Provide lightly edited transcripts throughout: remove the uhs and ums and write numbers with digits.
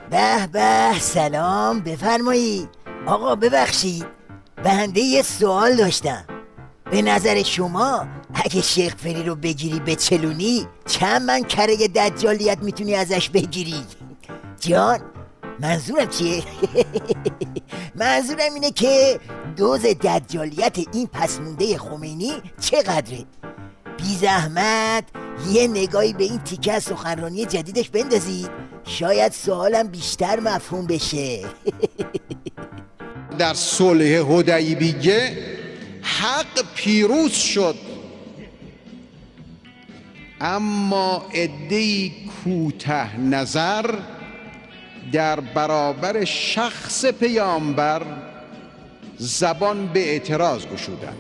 به به، سلام، بفرمایید. آقا ببخشید، بنده یه سوال داشتم. به نظر شما اگه شیخ فری رو بگیری به چلونی چند من کره دجالیت میتونی ازش بگیری؟ جان، منظورم چیه؟ منظورم اینه که دوز دجالیت این پسمونده خمینی چقدره؟ بی زحمت یه نگاهی به این تیکه از سخنرانی جدیدش بندازید، شاید سوالم بیشتر مفهوم بشه. در صلح حدیبیه حق پیروز شد، اما عده‌ای کوته نظر در برابر شخص پیامبر زبان به اعتراض گشودند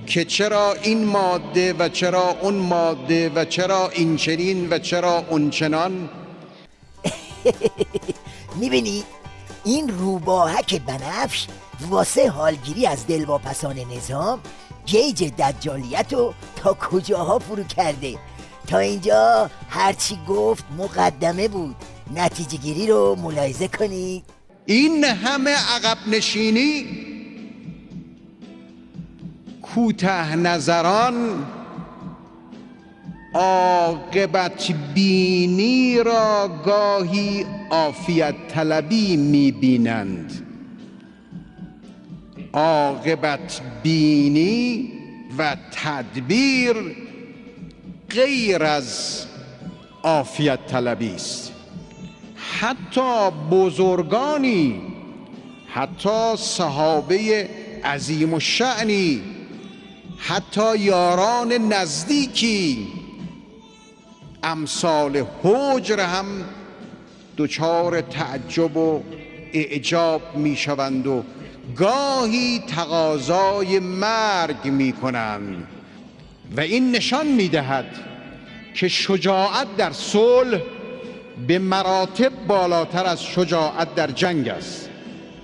که چرا این ماده و چرا اون ماده و چرا این چنین و چرا اون چنان. میبینی این روباهک بنفش واسه حالگیری از دلواپسان نظام گیج دجالیت رو تا کجاها فرو کرده. تا اینجا هرچی گفت مقدمه بود، نتیجه گیری رو ملاحظه کنید. این همه عقب نشینی، کوته نظران عاقبت بینی را گاهی عافیت طلبی می‌بینند. عاقبت بینی و تدبیر غیر از عافیت طلبی است. حتی بزرگانی، حتی صحابه عظیم الشأنی، حتی یاران نزدیکی امثال حجر هم دچار تعجب و اعجاب می شوند و گاهی تقاضای مرگ می کنند و این نشان می دهد که شجاعت در صلح به مراتب بالاتر از شجاعت در جنگ است.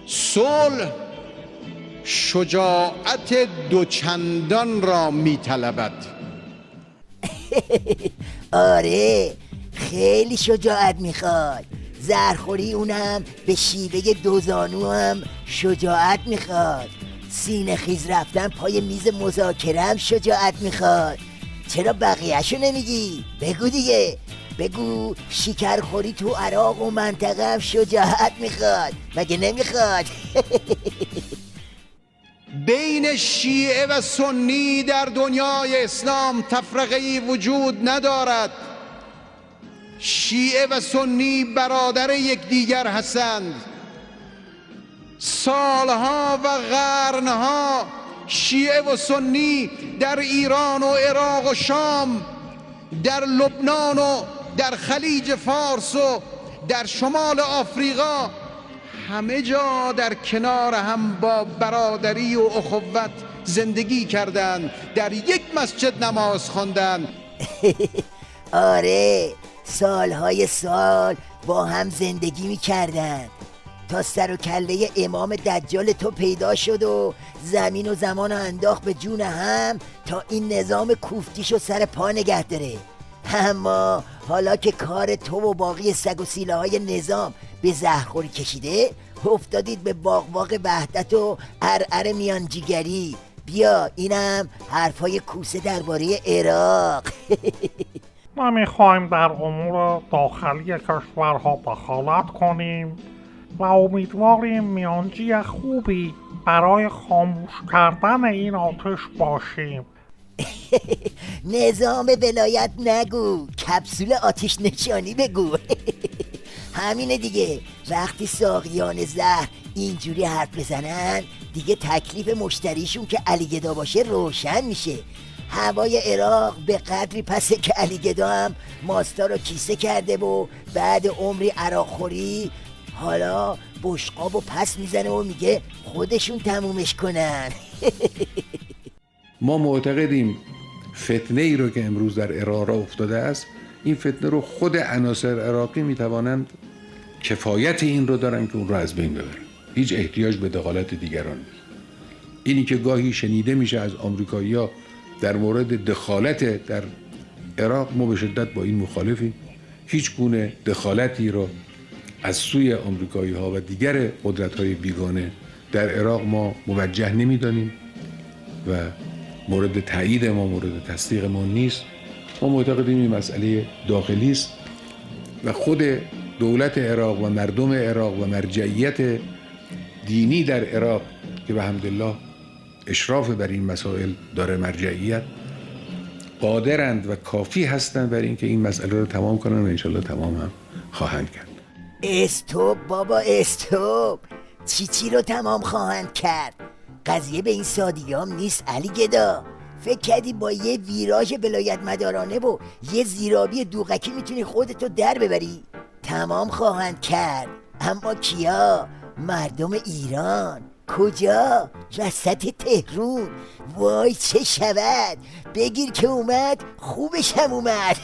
صلح شجاعت دوچندان را می طلبد. آره، خیلی شجاعت میخواد. زهرخوری اونم به شیوه دوزانو هم شجاعت میخواد. سینه خیز رفتن پای میز مذاکره هم شجاعت میخواد. چرا بقیهشو نمیگی؟ بگو دیگه، بگو شکرخوری تو عراق و منطقه هم شجاعت میخواد، مگه نمیخواد؟ بین شیعه و سنی در دنیای اسلام تفرقه‌ای وجود ندارد. شیعه و سنی برادر یکدیگر هستند. سالها و قرنها شیعه و سنی در ایران و عراق و شام، در لبنان و در خلیج فارس و در شمال آفریقا، همه جا در کنار هم با برادری و اخوت زندگی کردند، در یک مسجد نماز خواندند. آره، سالهای سال با هم زندگی میکردند تا سر و کله امام دجال تو پیدا شد و زمین و زمان انداخت به جون هم تا این نظام کوفتیشو سر پا نگه داره. اما حالا که کار تو و باقی سگ و سیله های نظام به زهرخوری کشیده، افتادید به باغ وحدت و ارعر میانجیگری. بیا اینم حرفای کوسه درباره عراق. ما میخوایم در امور داخلی کشورها دخالت کنیم و امیدواریم میانجی خوبی برای خاموش کردن این آتش باشیم. نظام ولایت نگو، کپسول آتش نشانی بگو. همینه دیگه، وقتی ساقیان زهر اینجوری حرف بزنن دیگه تکلیف مشتریشون که علیگدا باشه روشن میشه. هوای عراق به قدری پسه که علیگدا هم ماستا رو کیسه کرده و بعد عمری عراق خوری حالا بشقاب و پس میزنه و میگه خودشون تمومش کنن. ما معتقدیم فتنه ای رو که امروز در عراق افتاده است، این فتنه رو خود عناصر عراقی میتوانند کفایت این رو دارن که اون رو از بین ببرن. هیچ احتیاج به دخالت دیگران نیست. اینی که گاهی شنیده میشه از آمریکایی‌ها در مورد دخالت در عراق، ما به شدت با این مخالفیم. هیچ گونه دخالتی رو از سوی آمریکایی ها و دیگر قدرت های بیگانه در عراق ما موجه نمی‌دانیم و مورد تایید ما، مورد تصدیق ما نیست. ما معتقدیم این مسئله داخلی است و خود دولت عراق و مردم عراق و مرجعیت دینی در عراق که به حمدالله اشراف بر این مسائل داره مرجعیت، قادرند و کافی هستند برای اینکه این مسئله رو تمام کنن و انشالله تمام هم خواهند کرد. استوب بابا استوب، چی رو تمام خواهند کرد؟ قضیه به این سادگی هم نیست علی گدا. فکر کردی با یه ویراژ ولایت مدارانه و یه زیرابی دوغکی میتونی خودتو در ببری؟ تمام خواهند کرد. اما کیا؟ مردم ایران. کجا؟ وسط تهرون. وای چه شود؟ بگیر که اومد خوبش هم اومد.